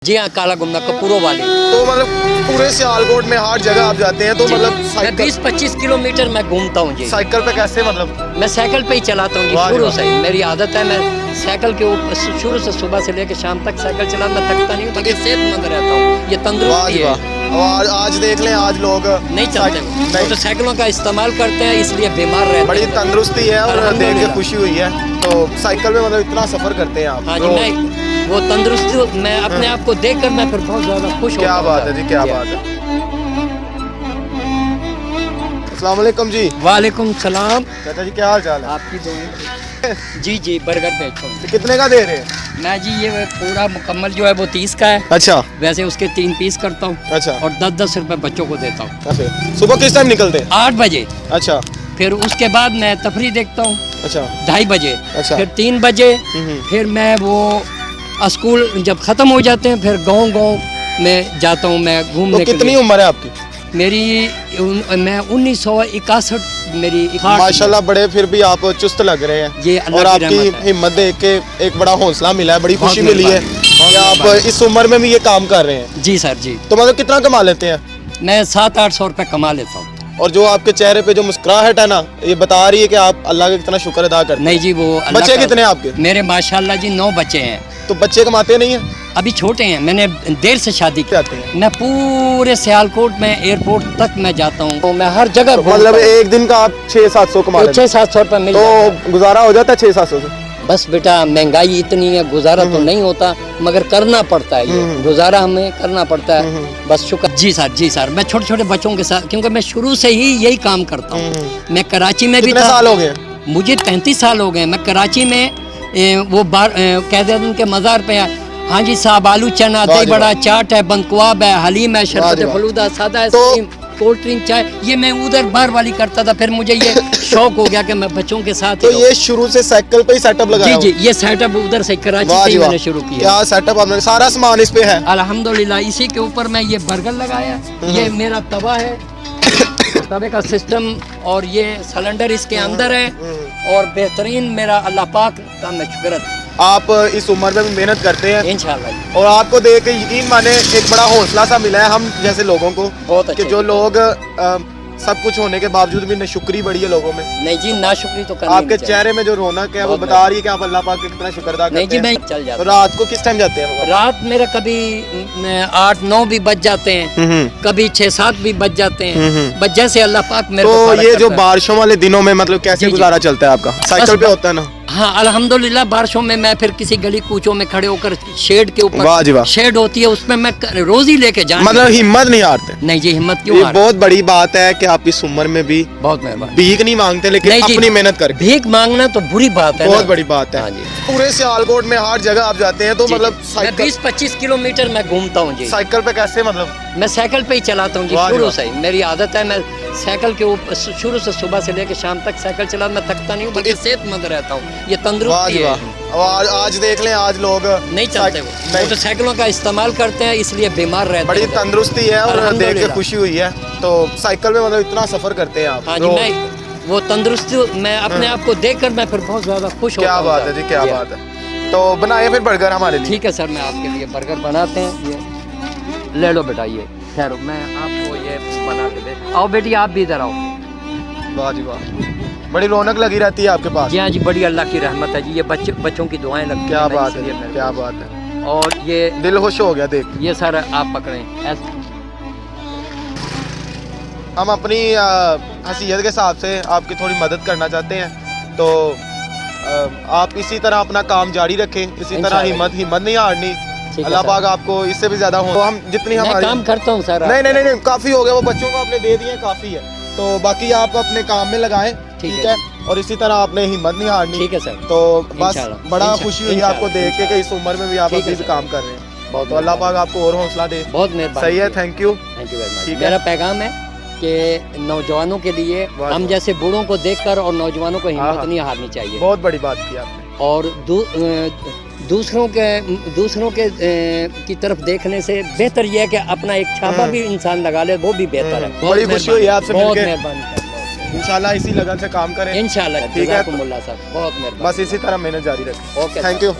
जी हाँ, काला गुमना कपूरों वाली। तो मतलब पूरे सियालकोट में हर जगह आप जाते हैं तो मतलब मैं 20-25 किलोमीटर मैं घूमता हूँ जी। साइकिल पे कैसे मतलब? मैं साइकिल पे ही चलाता हूँ जी, शुरू से ही मेरी आदत है। मैं साइकिल के ऊपर शुरू से सुबह से लेकर शाम तक साइकिल चला, मैं थकता नहीं हूँ, बल्कि सेहतमंद रहता हूँ। ये तंदुरुस्ती है। और आज देख लें, आज लोग नहीं चलते, वो तो साइकिलों का इस्तेमाल करते हैं, इसलिए बीमार रहते हैं। बड़ी तंदुरुस्ती है और देख के खुशी हुई है। तो साइकिल में मतलब इतना सफर करते हैं आप? हाँ जी, मैं वो तंदुरुस्ती, मैं अपने आप को देखकर मैं फिर बहुत ज्यादा खुश हूँ। क्या बात है जी, क्या बात है। अस्सलाम वालेकुम जी। वालेकुम सलाम। चाचा जी क्या हाल चाल है? आपकी दुआएं। जी जी, बर्गर बेचो। तो कितने का दे रहे हैं? मैं जी ये पूरा मुकम्मल जो है वो 30 का है। अच्छा। वैसे उसके 3 पीस करता हूँ। अच्छा। और 10-10 रुपए बच्चों को देता हूँ। अच्छा। सुबह किस टाइम निकलते हैं? 8 बजे। अच्छा। फिर उसके बाद मैं तफरी देखता हूँ। अच्छा। 2:30 बजे। अच्छा। फिर 3 बजे। फिर मैं वो स्कूल जब ख़त्म हो जाते हैं फिर गांव में जाता हूँ मैं घूमने के लिए। कितनी उम्र है आपकी? मैं 1961 मेरी। माशाल्लाह, बड़े फिर भी आप चुस्त लग रहे हैं। ये और आपकी हिम्मत देख के एक बड़ा हौसला मिला है, बड़ी खुशी मिली है कि आप इस उम्र में भी ये काम कर रहे हैं। जी सर जी। तो मतलब कितना कमा लेते हैं? मैं 700-800 रुपये कमा लेता हूँ। और जो आपके चेहरे पे जो मुस्कुराहट है ना, ये बता रही है कि आप अल्लाह का कितना शुक्र अदा करते हैं। नहीं जी, वो बच्चे कितने हैं आपके? मेरे माशाल्लाह जी 9 बच्चे हैं। तो बच्चे कमाते नहीं हैं? अभी छोटे हैं, मैंने देर से शादी की। आते हैं। मैं पूरे सियालकोट में एयरपोर्ट तक मैं जाता हूँ, तो मैं हर जगह मतलब एक दिन का आप 600-700 कमा लेते हैं? 600-700 रुपये मिल तो गुजारा हो जाता है 600-700 से? बस बेटा, महंगाई इतनी है, गुजारा तो नहीं होता, मगर करना पड़ता है। ये गुजारा हमें करना पड़ता है। बस शुक्र। जी सर, जी सर। मैं छोटे छोटे बच्चों के साथ, क्योंकि मैं शुरू से ही यही काम करता हूँ। मैं कराची में भी था। साल हो गए? मुझे 35 साल हो गए। मैं कराची में वो कैद के मज़ार पे। हाँ जी साहब, आलू चना, दही बड़ा, चाट है, बंदकुआब है, हलीम है, शरबत फलूदा, सादा आइसक्रीम, कोल्ड ड्रिंक, चाय, ये मैं उधर बार वाली करता था। फिर मुझे ये शौक हो गया कि मैं बच्चों के साथ। तो ये शुरू से साइकिल पे ही सेटअप लगाया? जी जी, ये सेटअप उधर से कराची से मैंने शुरू किया। क्या सेटअप आपने? सारा सामान इस पे है? अल्हम्दुलिल्लाह। इसी के ऊपर मैं ये बर्गर लगाया। ये मेरा तवा है, तवे का सिस्टम, और ये सिलेंडर इसके अंदर है। और बेहतरीन मेरा अल्लाह पाक का मैं शुक्र। आप इस उम्र में भी मेहनत करते हैं इंशाल्लाह, और आपको देख के यकीन माने एक बड़ा हौसला सा मिला है हम जैसे लोगों को। बहुत कि जो लोग सब कुछ होने के बावजूद भी नाशुक्री बढ़ी है लोगों में। नहीं जी, नाशुक्री तो करनी आपके चेहरे में जो रौनक है वो बता रही है कि आप अल्लाह पाक के कितना शुक्र अदा करते हैं। नहीं जी, मैं चल जाता। तो रात को किस टाइम जाते हैं? रात मेरे कभी 8-9 भी बज जाते हैं, कभी 6-7 भी बज जाते हैं, बस जैसे अल्लाह पाक मेरे को। तो ये जो बारिशों वाले दिनों में मतलब कैसे गुजारा चलता है आपका? साइकिल पे होता है ना? हाँ अल्हम्दुलिल्लाह। बारिशों में मैं फिर किसी गली कूचों में खड़े होकर, शेड के ऊपर शेड होती है, उसमें मैं रोज ही लेके जाऊँ। मतलब हिम्मत नहीं हारते? नहीं जी, हिम्मत क्यों? ये बहुत बड़ी बात है कि आप इस उम्र में भी बहुत मेहरबानी। भीख नहीं मांगते, लेकिन अपनी मेहनत करके। भीख मांगना तो बुरी बात है, बहुत बड़ी बात है। हाँ जी। पूरे सियालकोट में हर जगह आप जाते हैं तो मतलब 20-25 किलोमीटर मैं घूमता हूँ जी। साइकिल पे कैसे मतलब? मैं साइकिल पे ही चलाता हूँ जी, शुरू से ही मेरी आदत है। मैं साइकिल के ऊपर शुरू से सुबह से लेकर शाम तक साइकिल चला, मैं थकता नहीं हूँ, बल्कि सेहतमंद रहता हूँ। ये तंदुरुस्ती है। और आज देख लें, आज लोग नहीं चलते, वो तो साइकिलों का इस्तेमाल करते हैं, इसलिए बीमार रहते हैं। बड़ी तंदुरुस्ती है और देख के खुशी हुई है। तो साइकिल में मतलब इतना सफर करते हैं आप? हाँ जी, मैं वो तंदुरुस्ती, मैं अपने आप को देखकर मैं फिर बहुत ज्यादा खुश हूँ। क्या बात है जी, क्या बात है। तो बनाए फिर बर्गर हमारे लिए? ठीक है सर, मैं आपके लिए बर्गर बनाते हैं। ये ले लो बेटा, ये ठहरो, मैं आपको ये बना के दे। आओ बेटी, आप भी इधर आओ। वाह जी वाह, बड़ी रौनक लगी रहती है आपके पास। जी हाँ जी, बड़ी अल्लाह की रहमत है जी। ये बच्चों की दुआएं लगती हैं। क्या बात है, क्या बात है। और ये दिल खुश हो गया देख। ये सर आप पकड़ें ऐसे। हम अपनी हैसियत के हिसाब से आपकी थोड़ी मदद करना चाहते हैं, तो आप इसी तरह अपना काम जारी रखें, इसी तरह हिम्मत नहीं हारनी। अल्लाह पाक आपको इससे भी ज्यादा हो। हम जितनी हमारी काम करता हूँ सर। नहीं, काफी हो गया, वो बच्चों को आपने दे दिए, काफी है। तो बाकी आप अपने काम में लगाएं, ठीक है? और इसी तरह आपने हिम्मत नहीं हारनी, ठीक है सर? तो बस बड़ा खुशी हुई आपको देख के कि इस उम्र में भी आप अभी भी काम कर रहे हैं। तो अल्लाह पाक आपको और हौसला दे। बहुत मेहरबानी। सही है, थैंक यू वेरी मच। मेरा पैगाम है कि नौजवानों के लिए, हम जैसे बूढ़ों को देखकर और नौजवानों को हिम्मत नहीं हारनी चाहिए। बहुत बड़ी बात की आपने। और दूसरों के की तरफ देखने से बेहतर यह है कि अपना एक छापा भी इंसान लगा ले, वो भी बेहतर है। बड़ी खुशी हुई आपसे मिलके। बहुत मेहरबानी। इंशाल्लाह इसी लगन से काम करें। इंशाल्लाह। ठीक है, बहुत मेहरबानी। बस इसी तरह मेहनत जारी रखें। Okay, thank you.